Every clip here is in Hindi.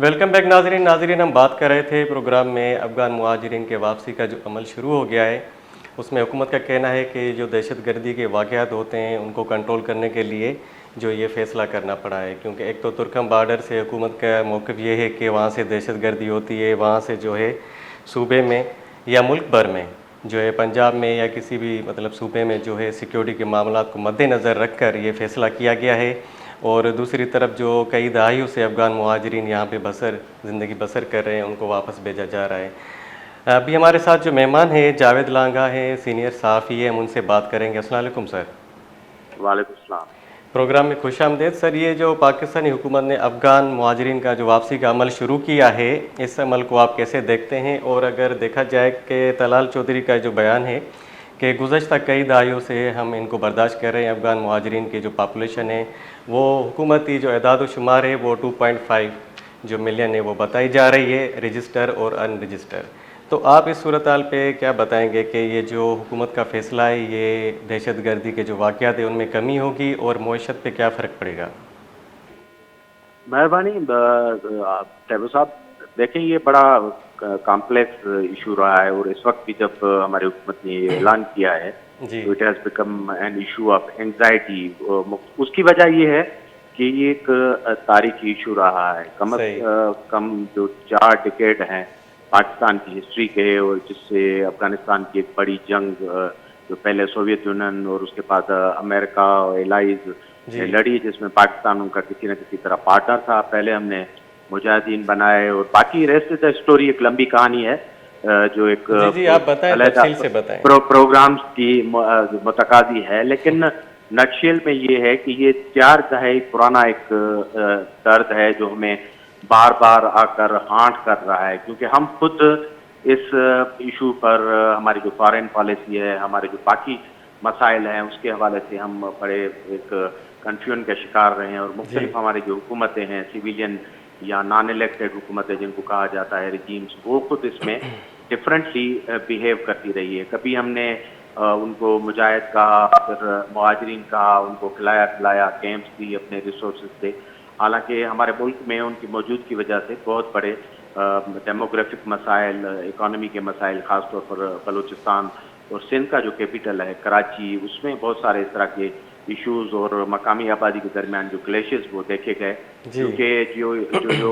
वेलकम बैक नाजरीन। हम बात कर रहे थे प्रोग्राम में अफ़गान मुहाजिरीन के वापसी का जो अमल शुरू हो गया है, उसमें हुकूमत का कहना है कि जो दहशतगर्दी के वाक़यात होते हैं उनको कंट्रोल करने के लिए जो ये फ़ैसला करना पड़ा है, क्योंकि एक तो तुर्कम बॉर्डर से हुकूमत का मौक़िफ़ ये है कि वहाँ से दहशतगर्दी होती है, वहाँ से जो है सूबे में या मुल्क भर में जो है पंजाब में या किसी भी मतलब सूबे में जो है सिक्योरिटी के मामलात को मद्देनज़र रख कर ये फ़ैसला किया गया है। और दूसरी तरफ जो कई दहाइयों से अफ़गान मुहाजिरीन यहाँ पे ज़िंदगी बसर कर रहे हैं, उनको वापस भेजा जा रहा है। अभी हमारे साथ जो मेहमान हैं जावेद लांगा हैं, सीनियर सहाफ़ी है, हम उनसे बात करेंगे। अस्सलाम वालेकुम सर। वालेकुम सलाम। प्रोग्राम में खुशामदीद सर। ये जो पाकिस्तानी हुकूमत ने अफ़गान मुहाजिरीन का जो वापसी का अमल शुरू किया है, इस अमल को आप कैसे देखते हैं? और अगर देखा जाए कि तलाल चौधरी का जो बयान है कि गुज़श्ता कई दहाइयों से हम इनको बर्दाश्त कर रहे हैं, अफ़गान मुहाजिरीन की जो पॉपुलेशन है वो हुकूमती जो एदाद व शुमार है वो 2.5 जो मिलियन है वो बताई जा रही है, रजिस्टर और अनरजिस्टर। तो आप इस सूरत हाल पे क्या बताएंगे कि ये जो हुकूमत का फ़ैसला है, ये दहशतगर्दी के जो वाक़यात हैं उनमें कमी होगी और मईशत पे क्या फ़र्क पड़ेगा? मेहरबानी टैबू साहब, देखें ये बड़ा कॉम्प्लेक्स इशू रहा है और इस वक्त भी जब हमारी हुकूमत ने ये ऐलान किया है जी। तो it has become an issue of anxiety. उसकी वजह ये है कि ये एक तारीखी इशू रहा है। सही। कम जो 4 डिकेड हैं पाकिस्तान की हिस्ट्री के, और जिससे अफगानिस्तान की एक बड़ी जंग जो पहले सोवियत यूनियन और उसके बाद अमेरिका और एलाइज जी। लड़ी, जिसमें पाकिस्तान उनका किसी न किसी तरह पार्टनर था। पहले हमने मुजाहिदीन बनाए और बाकी रेस्ट द स्टोरी एक लंबी कहानी है जो एक जी, आप बताएं, तफसील से बताएं। प्रोग्राम्स की मुतकादी है। लेकिन नटशेल में ये है कि ये 4 दहाई पुराना एक दर्द है जो हमें बार बार आकर हांट कर रहा है, क्योंकि हम खुद इस इशू पर हमारी जो फॉरेन पॉलिसी है, हमारे जो बाकी मसाइल हैं, उसके हवाले से हम बड़े एक कन्फ्यूजन के शिकार रहे हैं। और मुख्तलिफ हमारी जो हुकूमतें हैं, सिविलियन या नॉन इलेक्टेड हुकूमतें जिनको कहा जाता है रिजीम्स, वो खुद इसमें डिफरेंटली बिहेव करती रही है। कभी हमने उनको मुजाहिद कहा, फिर मुहाजिरीन कहा, उनको खिलाया पिलाया, कैंप्स दी, अपने रिसोर्सेज थे। हालांकि हमारे मुल्क में उनकी मौजूद की वजह से बहुत बड़े डेमोग्राफिक मसाइल, इकानमी के मसाइल, ख़ासतौर पर बलूचिस्तान और सिंध का जो कैपिटल है कराची, उसमें बहुत सारे इस तरह के इश्यूज और मकामी आबादी के दरमियान जो क्लेशेस वो देखे गए। क्योंकि जो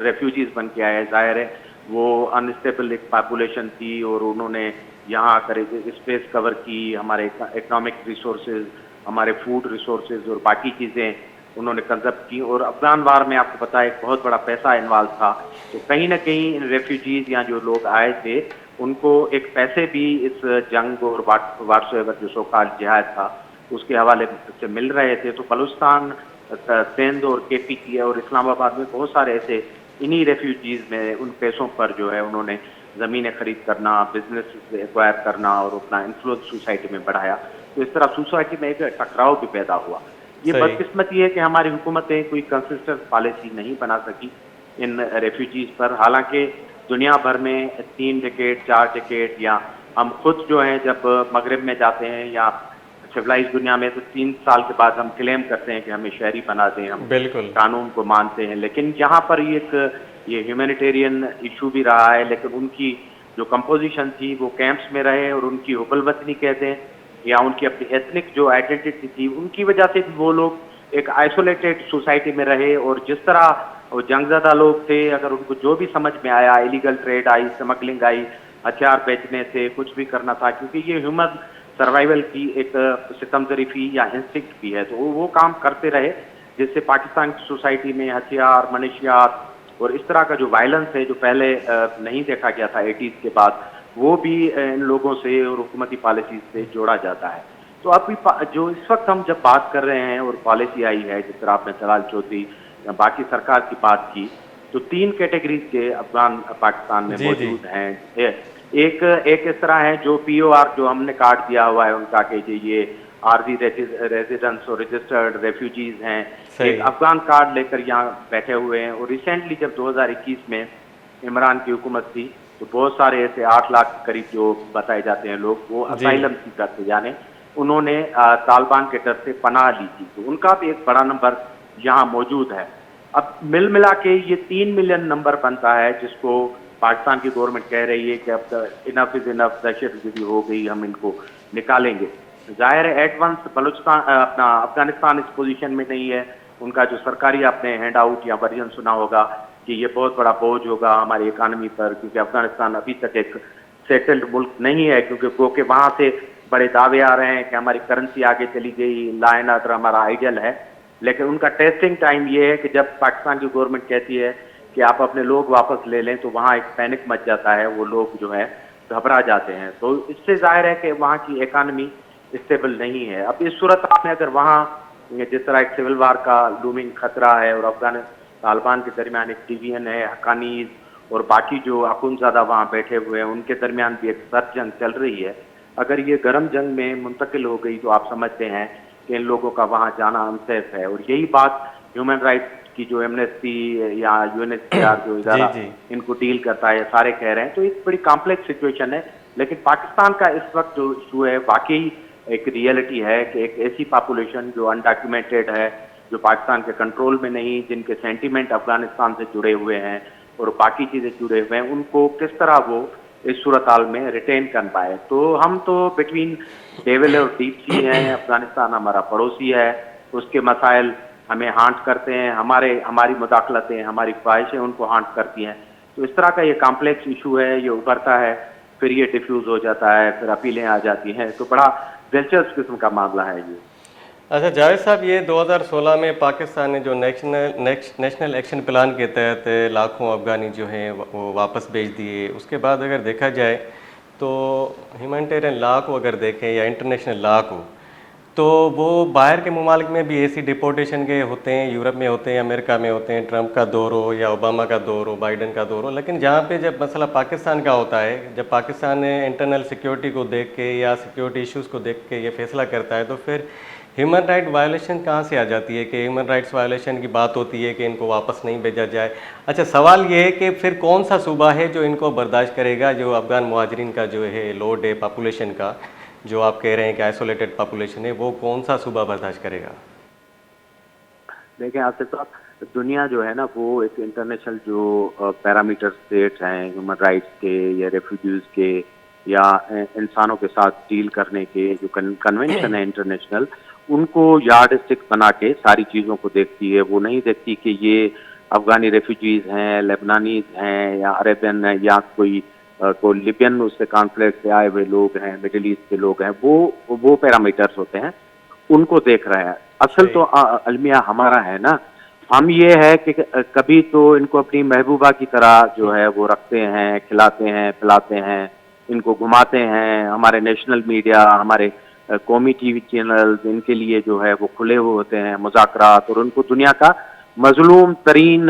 रेफ्यूजीज बन के आए, जाहिर है वो अनस्टेबल एक पॉपुलेशन थी और उन्होंने यहाँ आकर स्पेस कवर की, हमारे इकोनॉमिक रिसोर्सेज, हमारे फूड रिसोर्सेज और बाकी चीज़ें उन्होंने कंजप्ट की। और अफगान वार में आपको पता है एक बहुत बड़ा पैसा इन्वॉल्व था, तो कहीं ना कहीं इन रेफ्यूजीज या जो लोग आए थे उनको एक पैसे भी इस जंग और वाटसोएवर जो सोकाल जिहाद था उसके हवाले से मिल रहे थे। तो बलूचिस्तान, सिंध और केपीटी और इस्लामाबाद में बहुत सारे ऐसे इन्हीं रेफ्यूजीज में उन पैसों पर जो है उन्होंने ज़मीनें खरीद करना, बिजनेस एक्वायर करना और अपना इन्फ्लुएंस सोसाइटी में बढ़ाया। तो इस तरह सोसाइटी में एक टकराव भी पैदा हुआ। ये बदकिस्मती है कि हमारी हुकूमतें कोई कंसिस्टेंट पॉलिसी नहीं बना सकी इन रेफ्यूजीज पर। हालांकि दुनिया भर में 3 डिकेड 4 डिकेड, या हम खुद जो हैं जब मगरिब में जाते हैं या सिविलाइज दुनिया में, तो 3 साल के बाद हम क्लेम करते हैं कि हमें शहरी बना दें, हम बिल्कुल कानून को मानते हैं। लेकिन यहाँ पर ये ह्यूमैनिटेरियन इशू भी रहा है। लेकिन उनकी जो कंपोजिशन थी वो कैंप्स में रहे और उनकी हुबल वतनी कहते हैं या उनकी अपनी एथनिक जो आइडेंटिटी थी, उनकी वजह से भी वो लोग एक आइसोलेटेड सोसाइटी में रहे। और जिस तरह वो जंगज़दा लोग थे, अगर उनको जो भी समझ में आया, इलीगल ट्रेड आई, स्मगलिंग आई, हथियार बेचने से कुछ भी करना था, क्योंकि ये ह्यूमन सर्वाइवल की एक सितमजरीफी या इंस्टिंक्ट भी है, तो वो काम करते रहे, जिससे पाकिस्तान की सोसाइटी में हथियार, मनशियात और इस तरह का जो वायलेंस है जो पहले नहीं देखा गया था 80s के बाद, वो भी इन लोगों से और हुकूमती पॉलिसी से जोड़ा जाता है। तो अभी जो इस वक्त हम जब बात कर रहे हैं और पॉलिसी आई है, जिस तरह आपने तलाल चौधरी या बाकी सरकार की बात की, तो 3 कैटेगरीज के अफगान पाकिस्तान में मौजूद हैं। एक इस तरह है जो POR जो हमने काट दिया हुआ है उनका कि ये आर्जी रेजिडेंट्स और रजिस्टर्ड रेफ्यूजीज हैं, एक अफगान कार्ड लेकर यहाँ बैठे हुए हैं। और रिसेंटली जब 2021 में इमरान की हुकूमत थी तो बहुत सारे ऐसे 8 लाख के करीब जो बताए जाते हैं लोग, वो असाइलम सीकर थे, यानी उन्होंने तालिबान के डर से पनाह ली थी, तो उनका भी एक बड़ा नंबर यहाँ मौजूद है। अब मिल मिला के ये 3 मिलियन नंबर बनता है, जिसको पाकिस्तान की गवर्नमेंट कह रही है कि अब इनफ इज इनफ, दहशतगर्दी हो गई, हम इनको निकालेंगे। जाहिर है एट वंस बलूचिस्तान अपना अफगानिस्तान इस पोजीशन में नहीं है। उनका जो सरकारी आपने हैंड आउट या वर्जन सुना होगा कि ये बहुत बड़ा बोझ होगा हमारी इकानमी पर, क्योंकि अफगानिस्तान अभी तक एक सेटल्ड मुल्क नहीं है, क्योंकि क्योंकि वहां से बड़े दावे आ रहे हैं कि हमारी करेंसी आगे चली गई, लॉ एंड ऑर्डर हमारा आइडियल है। लेकिन उनका टेस्टिंग टाइम ये है कि जब पाकिस्तान की गवर्नमेंट कहती है कि आप अपने लोग वापस ले लें, तो वहाँ एक पैनिक मच जाता है, वो लोग जो है घबरा जाते हैं। तो इससे जाहिर है कि वहाँ की इकानमी स्टेबल नहीं है। अब इस सूरत में अगर वहाँ जिस तरह एक सिविल वार का लूमिंग खतरा है और अफगान तालिबान के दरमियान एक डिवीजन है, हक्कानीज और बाकी जो अखुनज़ादा वहाँ बैठे हुए हैं, उनके दरमियान भी एक सर्द जंग चल रही है। अगर ये गर्म जंग में मुंतकिल हो गई तो आप समझते हैं कि इन लोगों का वहाँ जाना अनसेफ है। और यही बात ह्यूमन राइट्स की जो एमनेस्टी या यूएनएचसीआर जो इदारा इनको डील करता है, सारे कह रहे हैं। तो एक बड़ी कॉम्प्लेक्स सिचुएशन है। लेकिन पाकिस्तान का इस वक्त जो इशू है वाकई एक रियलिटी है कि एक ऐसी पॉपुलेशन जो अनडॉक्यूमेंटेड है, जो पाकिस्तान के कंट्रोल में नहीं, जिनके सेंटीमेंट अफगानिस्तान से जुड़े हुए हैं और बाकी चीज़ें जुड़े हुए हैं, उनको किस तरह वो इस सूरत हाल में रिटेन कर पाए। तो हम तो बिटवीन डेविल और डीप सी हैं। अफगानिस्तान हमारा पड़ोसी है, उसके मसाइल हमें हांट करते हैं, हमारी मुदाखलतें, हमारी ख्वाहिशें उनको हांट करती हैं। तो इस तरह का ये कॉम्प्लेक्स इशू है, ये उभरता है, फिर ये डिफ्यूज़ हो जाता है, फिर अपीलें आ जाती हैं। तो बड़ा दिलचस्प किस्म का मामला है ये। अच्छा जावेद साहब, ये 2016 में पाकिस्तान ने जो नेशनल एक्शन प्लान के तहत लाखों अफगानी जो हैं वो वापस भेज दिए, उसके बाद अगर देखा जाए तो ह्यूमैनिटेरियन लॉ को अगर देखें या इंटरनेशनल लॉ को, तो वो बाहर के ममालिक में भी ऐसी डिपोर्टेशन के होते हैं, यूरोप में होते हैं, अमेरिका में होते हैं, ट्रंप का दौर हो या ओबामा का दौर हो, बाइडन का दौर हो। लेकिन जहाँ पे जब मसला पाकिस्तान का होता है, जब पाकिस्तान ने इंटरनल सिक्योरिटी को देख के या सिक्योरिटी इश्यूज़ को देख के ये फैसला करता है, तो फिर ह्यूमन राइट वायलेशन कहाँ से आ जाती है कि ह्यूमन राइट्स वायलेशन की बात होती है कि इनको वापस नहीं भेजा जाए। अच्छा, सवाल ये है कि फिर कौन सा सूबा है जो इनको बर्दाश्त करेगा, जो अफगान मुहाजिरीन का जो है लोड है पॉपुलेशन का, जो आप कह रहे हैं कि आइसोलेटेड पॉपुलेशन है, वो कौन सा सूबा बर्दाश्त करेगा? देखें आसिफ साहब, दुनिया जो है ना वो एक इंटरनेशनल जो पैरामीटर सेट्स हैं ह्यूमन राइट्स के या रेफ्यूजीज के या इंसानों के साथ डील करने के जो कन्वेंशन है इंटरनेशनल, उनको यार्ड स्टिक बना के सारी चीज़ों को देखती है। वो नहीं देखती कि ये अफगानी रेफ्यूजीज हैं, लेबनानीज हैं या अरेबियन है या कोई लिबियन उससे कॉन्फ्लिक्ट से आए हुए लोग हैं, मिडिल ईस्ट के लोग हैं। वो पैरामीटर्स होते हैं, उनको देख रहे हैं। असल तो अलमिया हमारा है ना, हम ये है कि कभी तो इनको अपनी महबूबा की तरह जो है वो रखते हैं, खिलाते हैं, पिलाते हैं, इनको घुमाते हैं। हमारे नेशनल मीडिया, हमारे कौमी टीवी चैनल्स, इनके लिए जो है वो खुले हुए होते हैं मुज़ाकरात, और उनको दुनिया का मजलूम तरीन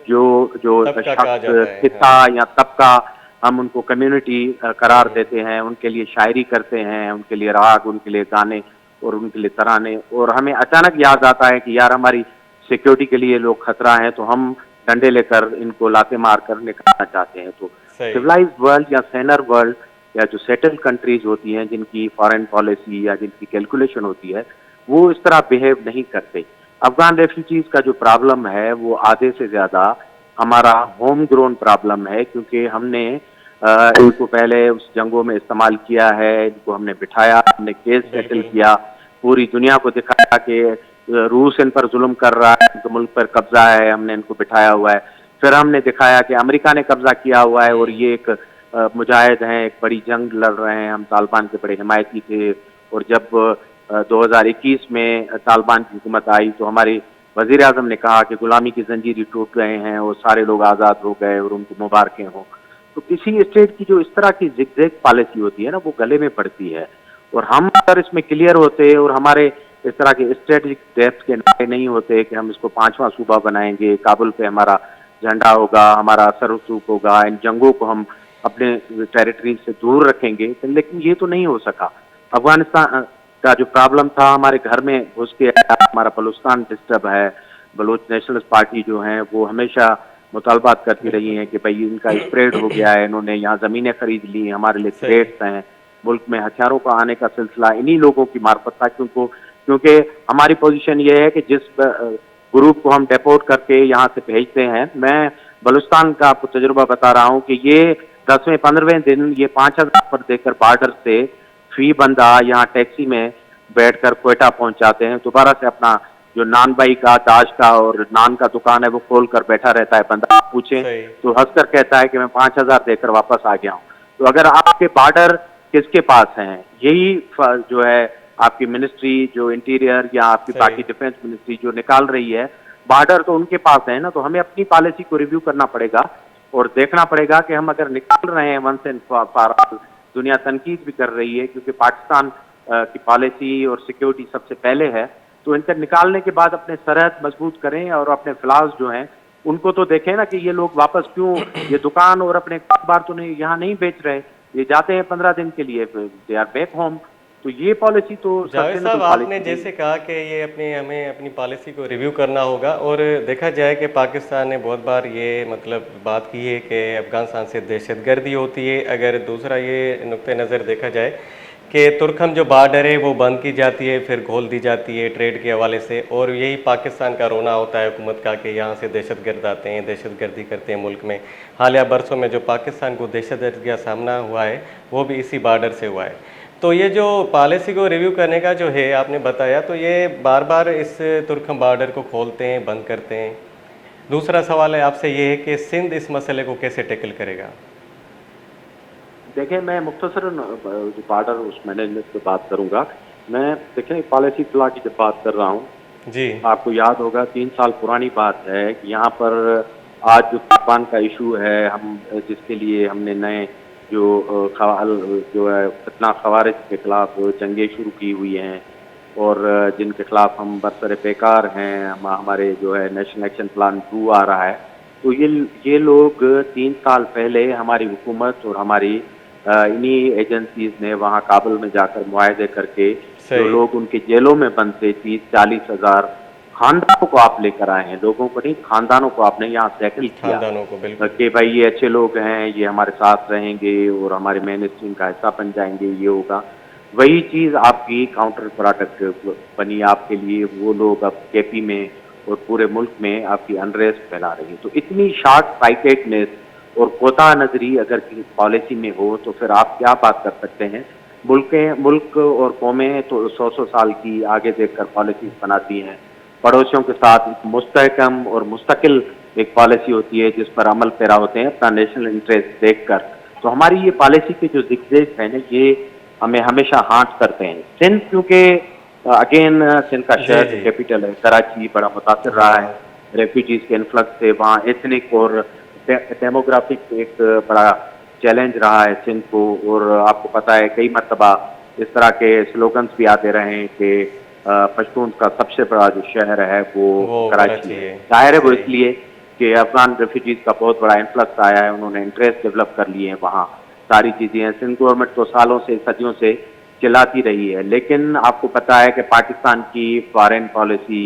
जो शख्स, खिता या तबका, हम उनको कम्युनिटी करार देते हैं, उनके लिए शायरी करते हैं, उनके लिए राग, उनके लिए गाने और उनके लिए तराने। और हमें अचानक याद आता है कि यार हमारी सिक्योरिटी के लिए लोग खतरा हैं, तो हम डंडे लेकर इनको लाते मार कर निकालना चाहते हैं। तो सिविलाइज्ड वर्ल्ड या सेनर वर्ल्ड या जो सेटल्ड कंट्रीज होती हैं, जिनकी फॉरेन पॉलिसी या जिनकी कैलकुलेशन होती है, वो इस तरह बिहेव नहीं करते। अफगान रेफ्यूजीज का जो प्रॉब्लम है वो आधे से ज़्यादा हमारा होम ग्रोन प्रॉब्लम है, क्योंकि हमने इनको पहले उस जंगों में इस्तेमाल किया है, इनको हमने बिठाया, हमने केस सेटल किया, पूरी दुनिया को दिखाया कि रूस इन पर जुल्म कर रहा है, इनके मुल्क पर कब्जा है, हमने इनको बिठाया हुआ है। फिर हमने दिखाया कि अमेरिका ने कब्जा किया हुआ है और ये एक मुजाहिद हैं, एक बड़ी जंग लड़ रहे हैं, हम तालिबान के बड़े हिमायती थे। और जब 2021 में तालिबान की हुकूमत आई तो हमारे वज़ीर आज़म ने कहा कि गुलामी की जंजीरें टूट गए हैं और सारे लोग आज़ाद हो गए और उनको मुबारकें हों। तो किसी स्टेट की जो इस तरह की जिगजैग पॉलिसी होती है ना, वो गले में पड़ती है। और हम अगर इसमें क्लियर होते और हमारे इस तरह के स्ट्रेटेजिक डेप्थ के नारे नहीं होते कि हम इसको 5वां सूबा बनाएंगे, काबुल पे हमारा झंडा होगा, हमारा असर रसूख होगा, इन जंगों को हम अपने टेरिटरी से दूर रखेंगे, लेकिन ये तो नहीं हो सका। अफगानिस्तान का जो प्रॉब्लम था हमारे घर में घुस के आया, हमारा बलूचिस्तान डिस्टर्ब है। बलूच नेशनलिस्ट पार्टी जो है वो हमेशा मुतालबात करती रही हैं कि भाई इनका स्प्रेड हो गया है, इन्होंने यहाँ ज़मीनें खरीद ली, हमारे लिए थ्रेट्स हैं, मुल्क में हथियारों का आने का सिलसिला इन्हीं लोगों की मार्फत था। क्योंकि हमारी पोजीशन ये है कि जिस ग्रुप को हम डिपोर्ट करके यहाँ से भेजते हैं। मैं बलूचिस्तान का आपको तजुर्बा बता रहा हूँ कि ये 10वें-15वें दिन ये 5,000 पर देकर बॉर्डर से फी बंदा यहाँ टैक्सी में बैठकर क्वेटा पहुंच जाते हैं। दोबारा से अपना जो नान बाई का, ताज का और नान का दुकान है वो खोल कर बैठा रहता है। बंदा पूछे सही। तो हंसकर कहता है कि मैं 5,000 देकर वापस आ गया हूँ। तो अगर आपके बॉर्डर किसके पास हैं, यही जो है आपकी मिनिस्ट्री जो इंटीरियर या आपकी सही। पार्टी डिफेंस मिनिस्ट्री जो निकाल रही है, बॉर्डर तो उनके पास है ना। तो हमें अपनी पॉलिसी को रिव्यू करना पड़ेगा और देखना पड़ेगा कि हम अगर निकाल रहे हैं वंस एंड फॉर ऑल, दुनिया तनकीद भी कर रही है क्योंकि पाकिस्तान की पॉलिसी और सिक्योरिटी सबसे पहले है, तो इनका निकालने के बाद अपने सरहद मजबूत करें और अपने फ्लॉज जो हैं उनको तो देखें ना कि ये लोग वापस क्यों ये दुकान और अपने कारोबार तो नहीं यहाँ नहीं बेच रहे, ये जाते हैं 15 दिन के लिए, दे आर बैक होम। तो ये पॉलिसी तो जावेद साहब, आपने जैसे कहा कि ये हमें अपनी पॉलिसी को रिव्यू करना होगा, और देखा जाए कि पाकिस्तान ने बहुत बार ये मतलब बात की है कि अफगानिस्तान से दहशतगर्दी होती है। अगर दूसरा ये नुक्ते नज़र देखा जाए कि तुर्कम जो बॉर्डर है वो बंद की जाती है, फिर खोल दी जाती है ट्रेड के हवाले से, और यही पाकिस्तान का रोना होता है हुकूमत का कि यहाँ से दहशतगर्द आते हैं, दहशतगर्दी करते हैं मुल्क में। हालिया बरसों में जो पाकिस्तान को दहशतगर्दी का सामना हुआ है वो भी इसी बॉर्डर से हुआ है। तो ये जो पॉलिसी को रिव्यू करने का जो है आपने बताया, तो ये बार बार इस तुर्कम बॉर्डर को खोलते हैं, बंद करते हैं। दूसरा सवाल है आपसे ये है कि सिंध इस मसले को कैसे टैकल करेगा? देखें, मैं मुख्तसरन जो बॉर्डर उस मैनेजमेंट पे बात करूंगा। मैं देखें पॉलिसी इत्तला की जब बात कर रहा हूँ जी। आपको याद होगा 3 साल पुरानी बात है कि यहाँ पर आज जो तालिबान का इशू है, हम जिसके लिए हमने नए जो है फितना खवारिज के खिलाफ जंगें शुरू की हुई हैं और जिनके खिलाफ हम बरसरे बेकार हैं, हमारे जो है नेशनल एक्शन प्लान 2 आ रहा है। तो ये लोग 3 साल पहले हमारी हुकूमत और हमारी इन्हीं एजेंसीज ने वहाँ काबुल में जाकर मुआहदे करके जो लोग उनके जेलों में बंद थे 30-40 हज़ार खानदानों को आप लेकर आए हैं, लोगों को नहीं, खानदानों को आपने यहाँ सेटल किया खानदानों को, बिल्कुल, कि भाई ये अच्छे लोग हैं, ये हमारे साथ रहेंगे और हमारे मेन स्ट्रीम का हिस्सा बन जाएंगे, ये होगा। वही चीज़ आपकी काउंटर प्रोडक्ट बनी आपके लिए। वो लोग अब केपी में और पूरे मुल्क में आपकी अनरेस्ट फैला रही है। तो इतनी शॉर्ट साइटेडनेस और कोताह नजरी अगर किसी पॉलिसी में हो तो फिर आप क्या बात कर सकते हैं। मुल्क और कौमें तो 100 साल की आगे देखकर पॉलिसीज बनाती हैं। पड़ोसियों के साथ एक मुस्तहकम और मुस्तकिल एक पॉलिसी होती है जिस पर अमल पैरा होते हैं अपना नेशनल इंटरेस्ट देखकर। तो हमारी ये पॉलिसी के जो जिक्र है ना, ये हमें हमेशा हांट करते हैं। सिंध क्योंकि अगेन सिंध का शहर कैपिटल है, कराची बड़ा मुतासर रहा है रेफ्यूजीज के इन्फ्लक्स से। वहाँ एथनिक और डेमोग्राफिक एक बड़ा चैलेंज रहा है सिंध को। और आपको पता है कई मरतबा इस तरह के स्लोगन्स भी आते रहे हैं कि पश्तून का सबसे बड़ा जो शहर है वो कराची है। जाहिर है वो इसलिए कि अफगान रेफ्यूजीज का बहुत बड़ा इन्फ्लक्स आया है, उन्होंने इंटरेस्ट डेवलप कर लिए हैं वहाँ, सारी चीज़ें हैं। सिंध गवर्नमेंट तो सालों से, सदियों से चिल्लाती रही है, लेकिन आपको पता है कि पाकिस्तान की फॉरेन पॉलिसी,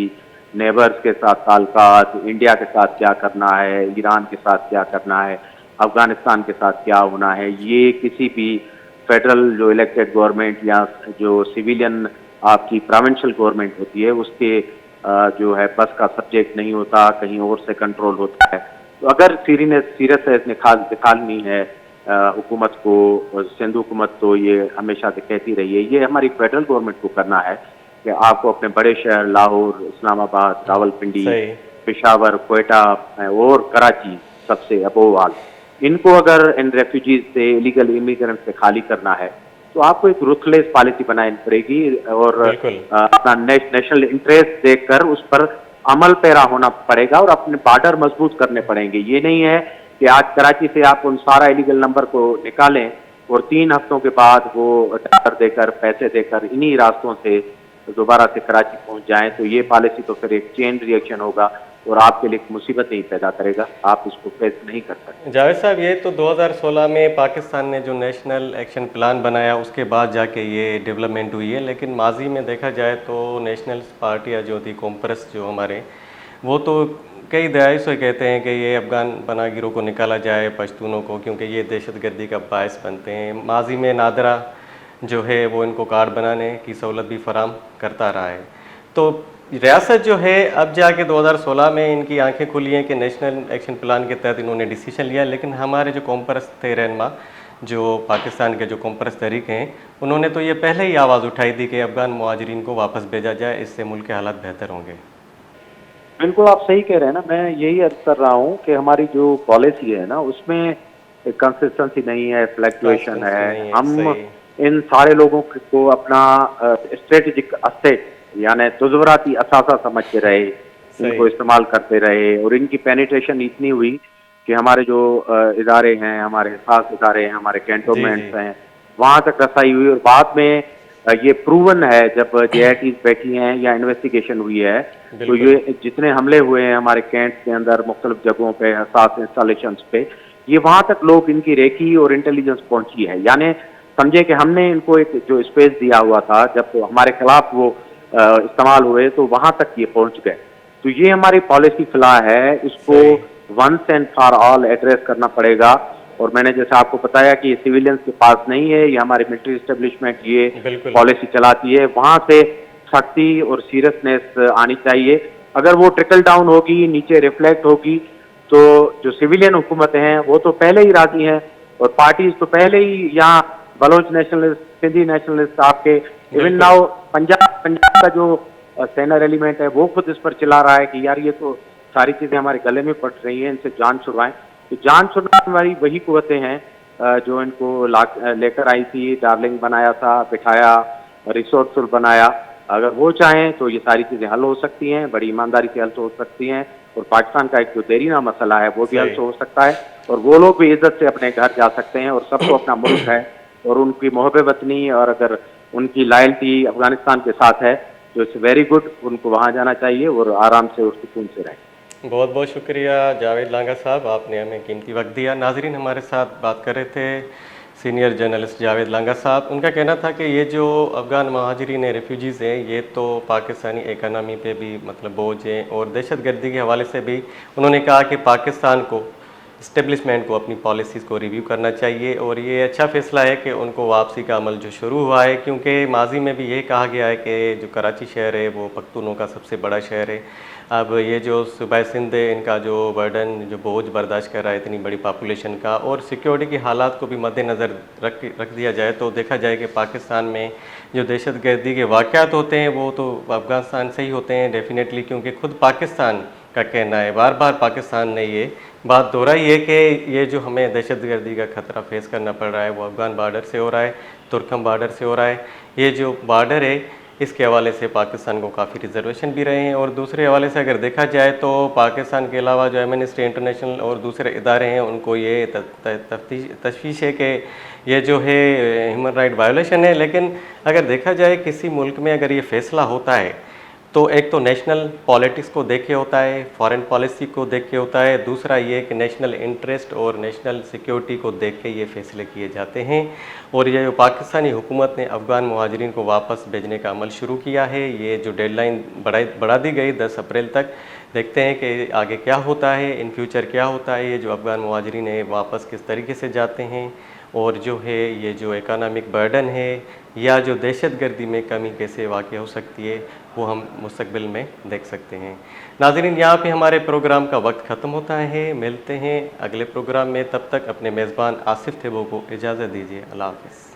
नेबर्स के साथ ताल्लुकात, इंडिया के साथ क्या करना है, ईरान के साथ क्या करना है, अफगानिस्तान के साथ क्या होना है, ये किसी भी फेडरल जो इलेक्टेड गवर्नमेंट या जो सिविलियन आपकी प्रोविंशियल गवर्नमेंट होती है उसके जो है बस का सब्जेक्ट नहीं होता, कहीं और से कंट्रोल होता है। तो अगर सीरियस निकालनी है हुकूमत को, सिंध हुकूमत तो ये हमेशा से कहती रही है, ये हमारी फेडरल गवर्नमेंट को करना है कि आपको अपने बड़े शहर लाहौर, इस्लामाबाद, रावलपिंडी, पेशावर, क्वेटा और कराची सबसे अबोव ऑल, इनको अगर इन रेफ्यूजीज से, इलीगल इमिग्रेंट से खाली करना है तो आपको एक रुथलेस पॉलिसी बनानी पड़ेगी और अपना नेशनल इंटरेस्ट देखकर उस पर अमल पैरा होना पड़ेगा और अपने बॉर्डर मजबूत करने पड़ेंगे। ये नहीं है कि आज कराची से आप उन सारा इलीगल नंबर को निकालें और 3 हफ्तों के बाद वो डॉलर देकर, पैसे देकर इन्हीं रास्तों से दोबारा से कराची पहुंच जाएं। तो ये पॉलिसी तो फिर एक चेन रिएक्शन होगा और आपके लिए मुसीबत नहीं पैदा करेगा, आप इसको फेस नहीं कर सकते। जावेद साहब, ये तो 2016 में पाकिस्तान ने जो नेशनल एक्शन प्लान बनाया उसके बाद जाके ये डेवलपमेंट हुई है, लेकिन माजी में देखा जाए तो नेशनल पार्टियाँ जो थी, कॉम्प्रेस जो हमारे, वो तो कई दहाई से कहते हैं कि ये अफगान पनाहगीरों को निकाला जाए, पश्तूनों को, क्योंकि ये दहशतगर्दी का बायस बनते हैं। माजी में नादरा जो है वो इनको कार्ड बनाने की सहूलत भी फराम करता रहा है। तो रियासत जो है अब जाके 2016 में इनकी आंखें खुली हैं कि नेशनल एक्शन प्लान के तहत इन्होंने डिसीजन लिया, लेकिन हमारे जो कॉम्परस थे रहनमा, जो पाकिस्तान के जो कॉम्परस तहरीक हैं, उन्होंने तो ये पहले ही आवाज़ उठाई थी कि अफगान मुहाजिरीन को वापस भेजा जाए, इससे मुल्क के हालात बेहतर होंगे। बिल्कुल आप सही कह रहे हैं ना, मैं यही अर्ज कर रहा हूँ कि हमारी जो पॉलिसी है ना उसमें कंसिस्टेंसी नहीं है, फ्लैक्चुएशन है। हम इन सारे लोगों को अपना स्ट्रेटेजिक असेट यानी तुजवराती असासा समझ के रहे, इनको इस्तेमाल करते रहे और इनकी पेनिट्रेशन इतनी हुई कि हमारे जो इदारे हैं, हमारे खास इदारे हैं, हमारे कैंटोनमेंट्स हैं, वहां तक रसाई हुई और बाद में ये प्रूवन है जब जेआईटीज बैठी हैं या इन्वेस्टिगेशन हुई है तो ये जितने हमले हुए हैं हमारे कैंट्स के अंदर मुख्तलिफ जगहों पे, हसास इंस्टॉलेशन पे, ये वहां तक लोग इनकी रेकी और इंटेलिजेंस पहुंची है। यानी समझे कि हमने इनको एक जो स्पेस दिया हुआ था, जब तो हमारे खिलाफ वो इस्तेमाल हुए तो वहां तक ये पहुंच गए। तो ये हमारी पॉलिसी फिलहाल है, इसको once and for all address करना पड़ेगा। और मैंने जैसे आपको बताया कि ये सिविलियंस के पास नहीं है, ये हमारी मिलिट्री एस्टेब्लिशमेंट ये पॉलिसी चलाती है, वहां से सख्ती और सीरियसनेस आनी चाहिए। अगर वो ट्रिकल डाउन होगी, नीचे रिफ्लेक्ट होगी, तो जो सिविलियन हुकूमतें हैं वो तो पहले ही राजी हैं और पार्टीज तो पहले ही यहाँ बलोच नेशनलिस्ट, सिंधी नेशनलिस्ट, आपके इवन नाउ पंजाब का जो सेनर एलिमेंट है वो खुद इस पर चिल्ला रहा है कि यार ये तो सारी चीजें हमारे गले में पड़ रही हैं, इनसे जान छुड़वाएं। तो जान छुड़वाने वाली वही कुव्वतें हैं जो इनको लेकर आई थी, डार्लिंग बनाया था, बिठाया, रिसोर्सफुल बनाया। अगर वो चाहें तो ये सारी चीजें हल हो सकती हैं, बड़ी ईमानदारी से हल हो सकती हैं और पाकिस्तान का एक जो देरीना मसला है वो भी हल हो सकता है और वो लोग भी इज्जत से अपने घर जा सकते हैं और सबको अपना मुल्क है और उनकी मोहब्बत वतनी और अगर उनकी लॉयल्टी अफगानिस्तान के साथ है तो इट्स वेरी गुड, उनको वहाँ जाना चाहिए और आराम से और सुकून से रहें। बहुत बहुत शुक्रिया जावेद लांगा साहब, आपने हमें कीमती वक्त दिया। नाजरीन, हमारे साथ बात कर रहे थे सीनियर जर्नलिस्ट जावेद लांगा साहब। उनका कहना था कि ये जो अफ़गान महाजिरीन रेफ्यूजीज़ हैं ये तो पाकिस्तानी इकानमी पे भी मतलब बोझ हैं और दहशतगर्दी के हवाले से भी उन्होंने कहा कि पाकिस्तान को इस्टेब्लिशमेंट को अपनी पॉलिसीज़ को रिव्यू करना चाहिए और ये अच्छा फ़ैसला है कि उनको वापसी का अमल जो शुरू हुआ है, क्योंकि माजी में भी ये कहा गया है कि जो कराची शहर है वो पख्तूनों का सबसे बड़ा शहर है। अब ये जो सूबा सिंध है, इनका जो बर्डन, जो बोझ बर्दाश्त कर रहा है इतनी बड़ी पॉपुलेशन का, और सिक्योरिटी की हालात को भी मद्देनज़र रख दिया जाए तो देखा जाए कि पाकिस्तान में जो दहशतगर्दी के वाक़यात होते हैं वो तो अफ़गानिस्तान से ही होते हैं डेफिनेटली, क्योंकि खुद पाकिस्तान का कहना है, बार बार पाकिस्तान ने ये बात दोहराई है कि ये जो हमें दहशतगर्दी का ख़तरा फेस करना पड़ रहा है वो अफ़गान बॉर्डर से हो रहा है, तुर्कम बॉर्डर से हो रहा है। ये जो बॉर्डर है इसके हवाले से पाकिस्तान को काफ़ी रिजर्वेशन भी रहे हैं और दूसरे हवाले से अगर देखा जाए तो पाकिस्तान के अलावा जो एमनेस्टी इंटरनेशनल और दूसरे इदारे हैं उनको ये तशवीश है कि ये जो है ह्यूमन राइट वायोलेशन है। लेकिन अगर देखा जाए किसी मुल्क में अगर ये फ़ैसला होता है तो एक तो नेशनल पॉलिटिक्स को देख के होता है, फॉरेन पॉलिसी को देख के होता है, दूसरा ये कि नेशनल इंटरेस्ट और नेशनल सिक्योरिटी को देख के ये फ़ैसले किए जाते हैं। और ये जो पाकिस्तानी हुकूमत ने अफ़गान मुहाजिरीन को वापस भेजने का अमल शुरू किया है, ये जो डेडलाइन बढ़ा दी गई 10 अप्रैल तक, देखते हैं कि आगे क्या होता है, इन फ्यूचर क्या होता है, ये जो अफ़गान मुहाजिरीन है वापस किस तरीके से जाते हैं और जो है ये जो इकोनॉमिक बर्डन है या जो दहशतगर्दी में कमी कैसे वाक़ हो सकती है वो हम मुस्तक़बिल में देख सकते हैं। नाज़रीन, यहाँ पे हमारे प्रोग्राम का वक्त ख़त्म होता है, मिलते हैं अगले प्रोग्राम में, तब तक अपने मेज़बान आसिफ़ थेबो को इजाज़त दीजिए। अल्लाह हाफ़िज़।